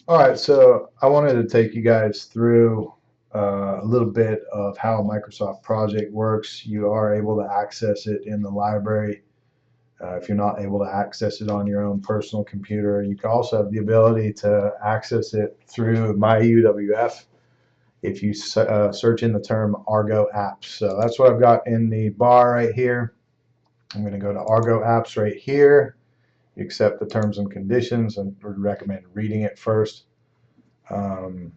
All right, so I wanted to take you guys through a little bit of how Microsoft Project works. You are able to access it in the library. If you're not able to access it on your own personal computer, you can also have the ability to access it through MyUWF if you search in the term Argo apps. So that's what I've got in the bar right here. I'm going to go to Argo apps right here. You accept the terms and conditions and would recommend reading it first. Um,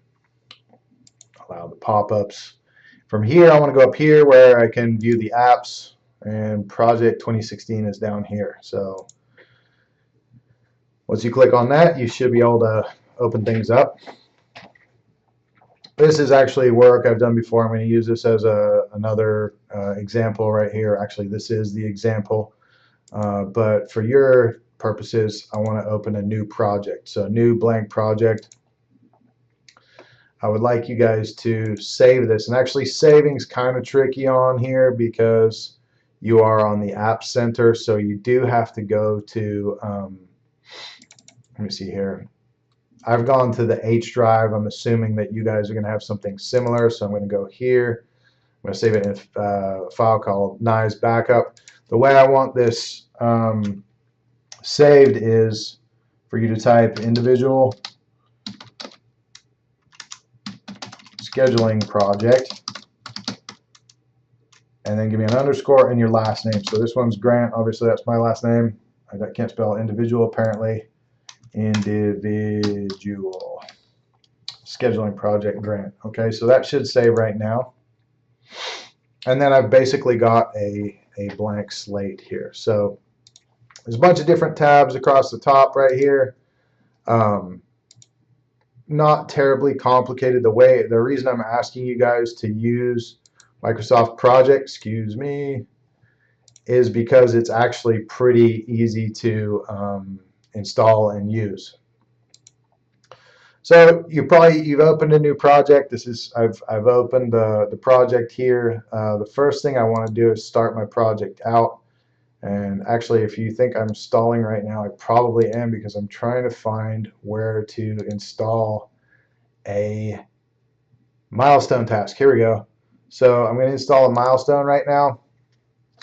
Allow the pop-ups. From here, I want to go up here where I can view the apps, and Project 2016 is down here. So once you click on that, you should be able to open things up. This is actually work I've done before. I'm going to use this as another example right here. Actually, this is the example. But for your purposes, I want to open a new project. So new blank project. I would like you guys to save this. And actually saving is kind of tricky on here because you are on the App Center. So you do have to go to, let me see here. I've gone to the H drive. I'm assuming that you guys are going to have something similar. So I'm going to go here. I'm going to save it in a file called Nice Backup. The way I want this saved is for you to type individual scheduling project and then give me an underscore and your last name. So this one's Grant. Obviously, that's my last name. I can't spell individual apparently. Individual scheduling project Grant. Okay, so that should save right now. And then I've basically got a blank slate here. So there's a bunch of different tabs across the top right here. Not terribly complicated. The reason I'm asking you guys to use Microsoft Project, excuse me, is because it's actually pretty easy to install and use. So you've opened a new project. I've opened the project here. The first thing I want to do is start my project out. And actually, if you think I'm stalling right now, I probably am because I'm trying to find where to install a milestone task. Here we go. So I'm going to install a milestone right now.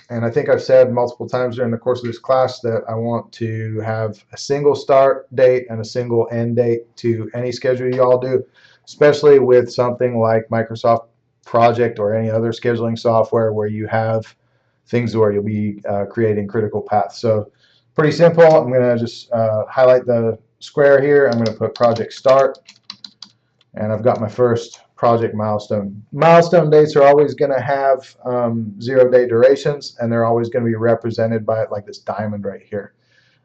And I think I've said multiple times during the course of this class that I want to have a single start date and a single end date to any schedule you all do, especially with something like Microsoft Project or any other scheduling software where you have things where you'll be creating critical paths. So pretty simple. I'm going to just highlight the square here. I'm going to put project start, and I've got my first project milestone. Milestone dates are always going to have 0-day durations, and they're always going to be represented by like this diamond right here.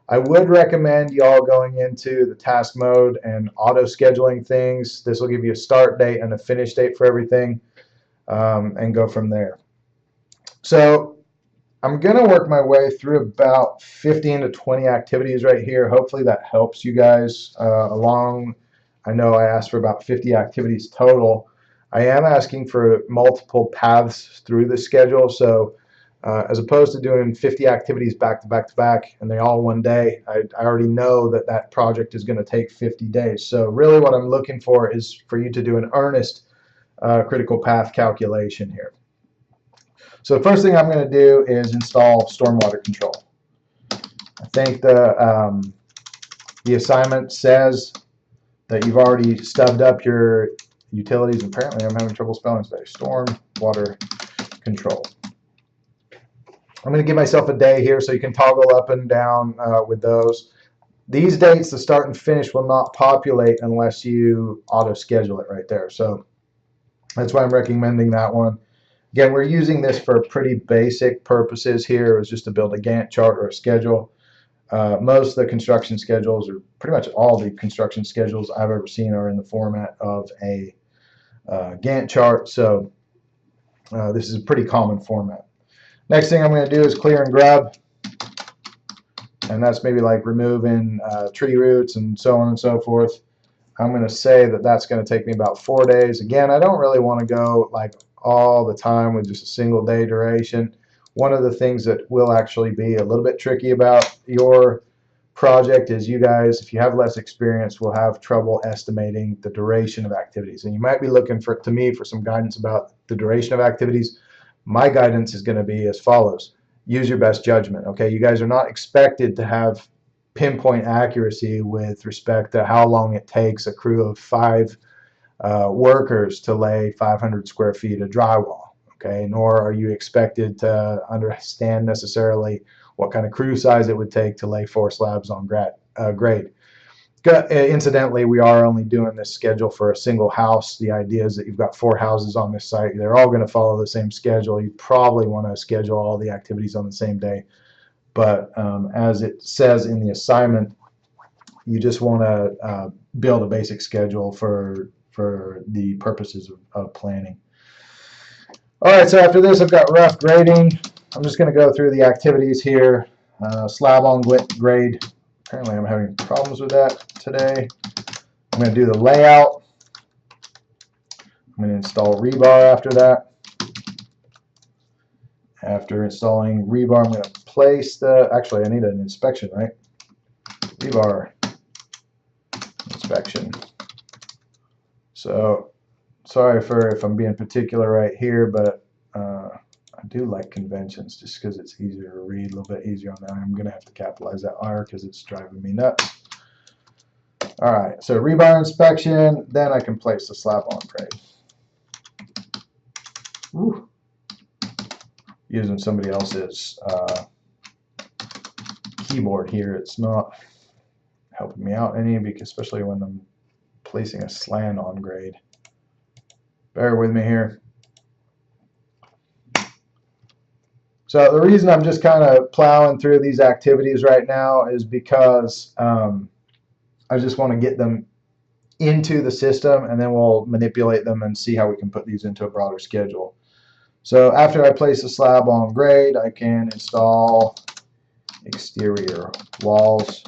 I would recommend y'all going into the task mode and auto scheduling things. This will give you a start date and a finish date for everything, and go from there. So I'm going to work my way through about 15 to 20 activities right here. Hopefully that helps you guys along. I know I asked for about 50 activities total. I am asking for multiple paths through the schedule. So as opposed to doing 50 activities back to back to back and they all one day, I already know that that project is going to take 50 days. So really what I'm looking for is for you to do an earnest critical path calculation here. So the first thing I'm going to do is install stormwater control. I think the assignment says that you've already stubbed up your utilities. Apparently I'm having trouble spelling today. Stormwater control. I'm going to give myself a day here so you can toggle up and down with those. These dates, the start and finish, will not populate unless you auto schedule it right there. So that's why I'm recommending that one. Again, we're using this for pretty basic purposes here. It was just to build a Gantt chart or a schedule. Most of the construction schedules, or pretty much all the construction schedules I've ever seen, are in the format of a Gantt chart. So this is a pretty common format. Next thing I'm going to do is clear and grub. And that's maybe like removing tree roots and so on and so forth. I'm going to say that that's going to take me about 4 days. Again, I don't really want to go like all the time with just a single day duration. One of the things that will actually be a little bit tricky about your project is you guys, if you have less experience, will have trouble estimating the duration of activities. And you might be looking to me for some guidance about the duration of activities. My guidance is going to be as follows. Use your best judgment. Okay, you guys are not expected to have pinpoint accuracy with respect to how long it takes a crew of 5 workers to lay 500 square feet of drywall. Okay, nor are you expected to understand necessarily what kind of crew size it would take to lay 4 slabs on grade. Incidentally, we are only doing this schedule for a single house. The idea is that you've got 4 houses on this site. They're all going to follow the same schedule. You probably want to schedule all the activities on the same day. But as it says in the assignment, you just want to build a basic schedule for the purposes of planning. All right, so after this, I've got rough grading. I'm just going to go through the activities here. Slab on grade. Apparently, I'm having problems with that today. I'm going to do the layout. I'm going to install rebar after that. After installing rebar, I'm going to place the, actually I need an inspection, right? Rebar inspection. So sorry if I'm being particular right here, but I do like conventions just because it's easier to read, a little bit easier on that. I'm going to have to capitalize that R because it's driving me nuts. All right, so rebar inspection, then I can place the slab on grade. Woo. Using somebody else's keyboard here, it's not helping me out any, because especially when I'm placing a slant on grade. Bear with me here. So the reason I'm just kind of plowing through these activities right now is because I just want to get them into the system, and then we'll manipulate them and see how we can put these into a broader schedule. So after I place the slab on grade, I can install exterior walls.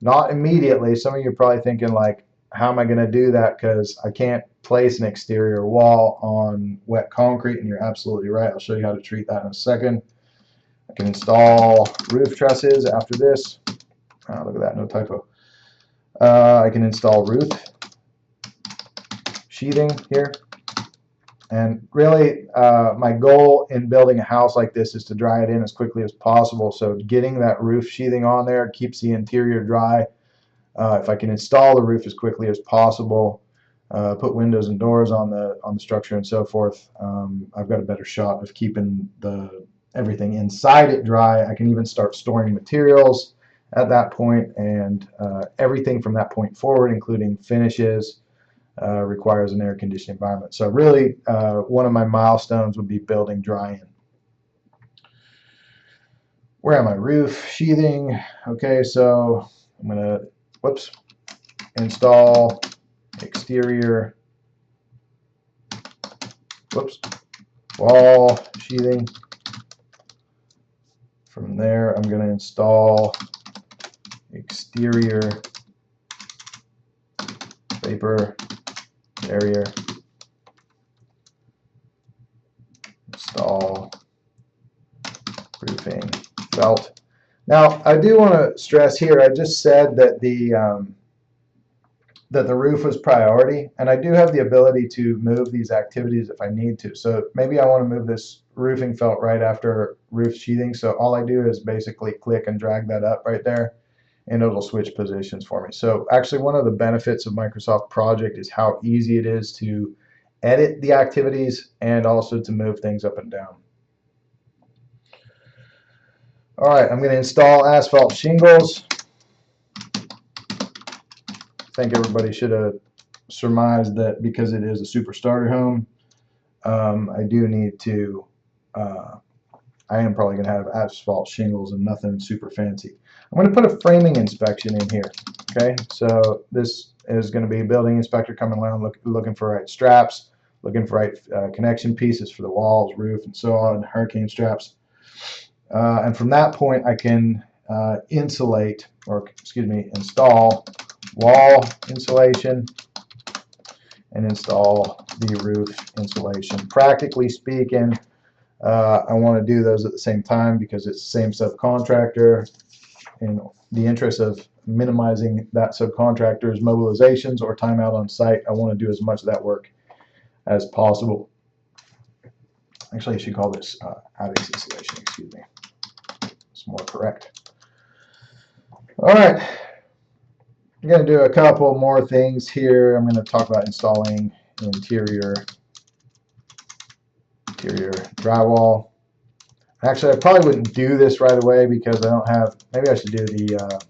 Not immediately. Some of you are probably thinking, like, how am I going to do that? Because I can't place an exterior wall on wet concrete, and you're absolutely right. I'll show you how to treat that in a second. I can install roof trusses after this. Oh, look at that, no typo. I can install roof sheathing here. And really, my goal in building a house like this is to dry it in as quickly as possible. So getting that roof sheathing on there keeps the interior dry. If I can install the roof as quickly as possible, put windows and doors on the structure and so forth, I've got a better shot of keeping everything inside it dry. I can even start storing materials at that point, and everything from that point forward, including finishes, requires an air conditioned environment. So really, one of my milestones would be building dry-in. Where am I? Roof sheathing. Okay, so I'm gonna, install exterior, wall sheathing. From there, I'm gonna install exterior vapor barrier, install roofing felt. Now, I do want to stress here, I just said that the roof was priority, and I do have the ability to move these activities if I need to. So maybe I want to move this roofing felt right after roof sheathing. So all I do is basically click and drag that up right there, and it'll switch positions for me. So actually, one of the benefits of Microsoft Project is how easy it is to edit the activities and also to move things up and down. All right, I'm going to install asphalt shingles. I think everybody should have surmised that because it is a super starter home, I do need to, I am probably going to have asphalt shingles and nothing super fancy. I'm going to put a framing inspection in here. Okay, so this is going to be a building inspector coming around looking for right straps, looking for right connection pieces for the walls, roof, and so on, hurricane straps. And from that point, I can install wall insulation and install the roof insulation. Practically speaking, I want to do those at the same time because it's the same subcontractor. in the interest of minimizing that subcontractor's mobilizations or time out on site, I want to do as much of that work as possible. Actually, I should call this outage installation, excuse me. It's more correct. All right. I'm going to do a couple more things here. I'm going to talk about installing interior drywall. Actually, I probably wouldn't do this right away because I don't have, maybe I should do the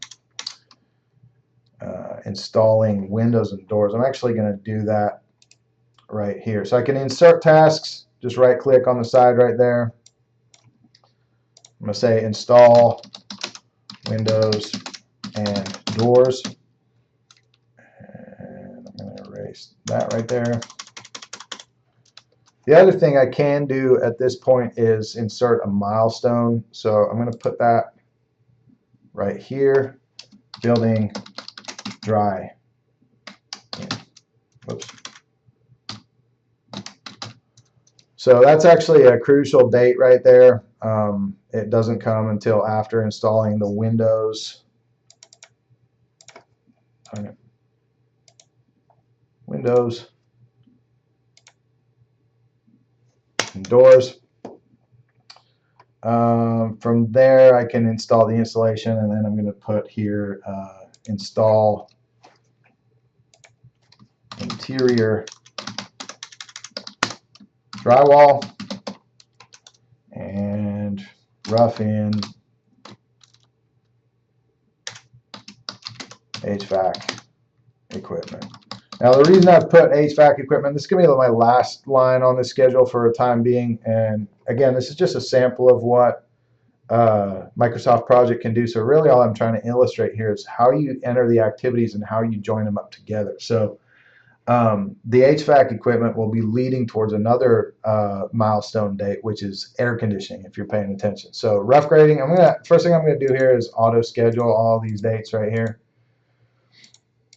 installing windows and doors. I'm actually going to do that right here. So I can insert tasks, just right click on the side right there. I'm going to say install windows and doors. And I'm going to erase that right there. The other thing I can do at this point is insert a milestone. So I'm going to put that right here, building dry. Whoops. So that's actually a crucial date right there. It doesn't come until after installing the windows. Windows and doors. From there, I can install the installation, and then I'm going to put here install interior drywall and rough in HVAC equipment. Now, the reason I've put HVAC equipment, this is going to be my last line on the schedule for a time being. And again, this is just a sample of what Microsoft Project can do. So really all I'm trying to illustrate here is how you enter the activities and how you join them up together. So the HVAC equipment will be leading towards another milestone date, which is air conditioning, if you're paying attention. So rough grading, first thing I'm going to do here is auto schedule all these dates right here.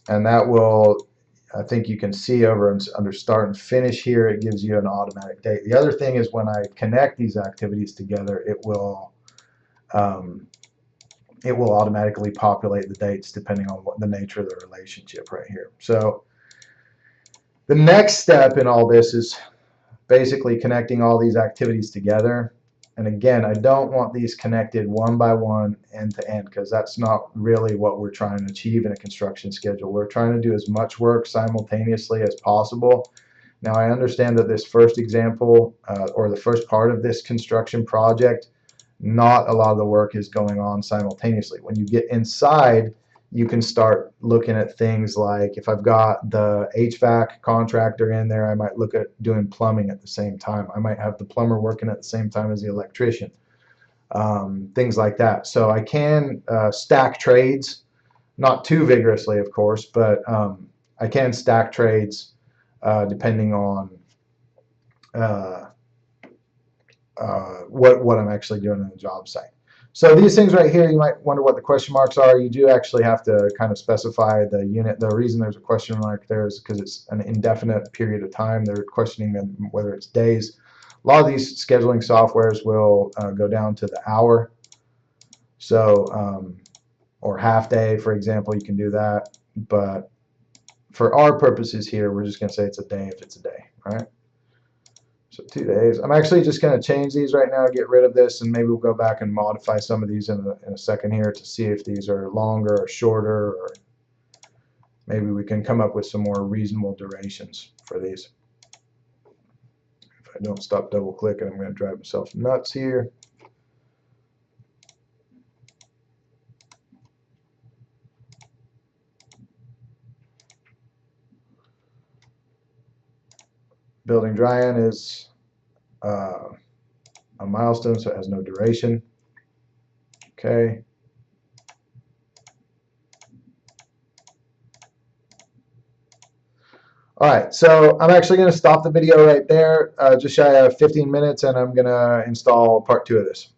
And that will, I think you can see over under start and finish here, it gives you an automatic date. The other thing is when I connect these activities together, it will automatically populate the dates depending on what the nature of the relationship right here. So the next step in all this is basically connecting all these activities together. And again, I don't want these connected one by one, end to end, because that's not really what we're trying to achieve in a construction schedule. We're trying to do as much work simultaneously as possible. Now, I understand that this first example, or the first part of this construction project, not a lot of the work is going on simultaneously. When you get inside, you can start looking at things like, if I've got the HVAC contractor in there, I might look at doing plumbing at the same time. I might have the plumber working at the same time as the electrician, things like that. So I can stack trades, not too vigorously, of course, but I can stack trades depending on what I'm actually doing in the job site. So these things right here, you might wonder what the question marks are. You do actually have to kind of specify the unit. The reason there's a question mark there is because it's an indefinite period of time. They're questioning whether it's days. A lot of these scheduling softwares will go down to the hour. So, or half day, for example, you can do that. But for our purposes here, we're just going to say it's a day if it's a day. All right. So 2 days. I'm actually just going to change these right now, get rid of this, and maybe we'll go back and modify some of these in a second here to see if these are longer or shorter, or maybe we can come up with some more reasonable durations for these. If I don't stop double clicking, I'm going to drive myself nuts here. Building dry-in is a milestone, so it has no duration. Okay. All right, so I'm actually going to stop the video right there, just shy of 15 minutes, and I'm going to install part 2 of this.